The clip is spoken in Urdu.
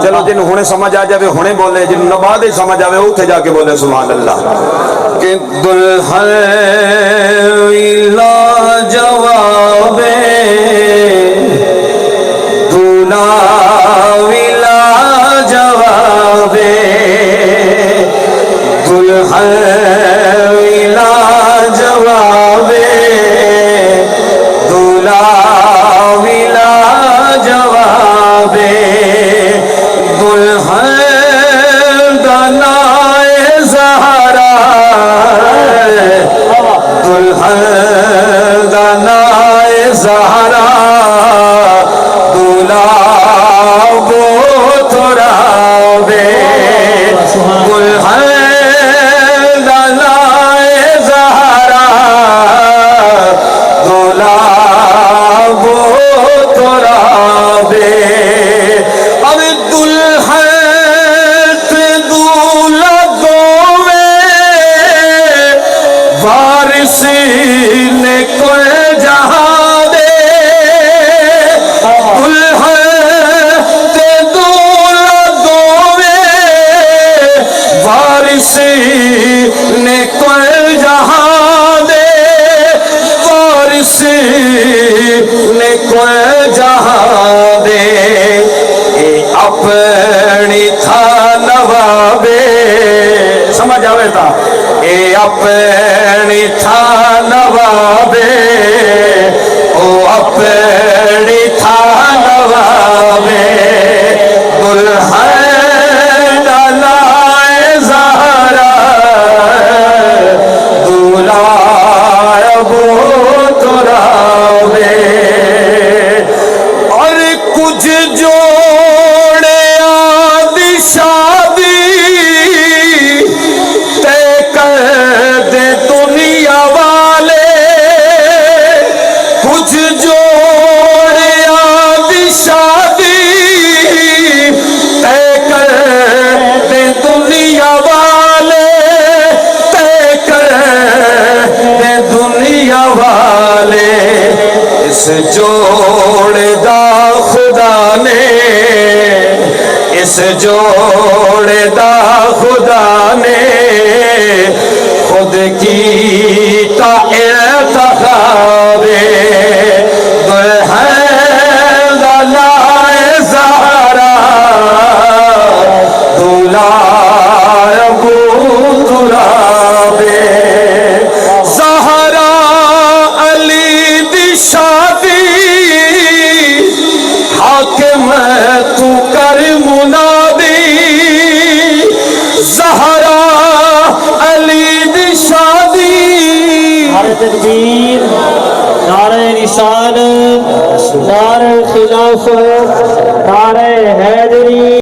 چلو جن ہونے سمجھ آ جائے ہونے بولے، جن نباد سمجھ آئے اتھے جا کے بولے سبحان اللہ. کہ دلہن لا جواب دولا ولا جواب دلہن لا جواب دولا ولا جواب دلہن دنائے زہرا دلہن دنائے زہرا دولا وہ ترابے دلہن دنائے زہرا دولا وہ ترابے. اب دلہن دولا دوے وارثی نے کوئی جہاں دے دلہن دولا دوے وارثی نے کوئی جہاں دے وارثی نے کوئی جہاں دے اپنی تھا نوابے سمجھ آوے تھا اے اپنی تھا نوابے او اپنی تھا نوابے دلہن ڈالائے زہرا دولا ابو ترابے. اور کچھ جوڑے آدھی شادی تے کر دے دنیا والے کچھ جوڑے آدھی شادی تے کر دے دنیا والے تے کر دے دنیا والے. اس جوڑے دا خدا نے اس جوڑے دا خدا نے خود کی تا انتخاب دلہن دلائے زہرا دولا ابو ترابے. زہرا علی دی شادی حاکم تو کر منادی زہرا علی دی شادی. نعرہ تکبیر، نعرہ نشان، نعرہ خلافت، نعرہ حیدری.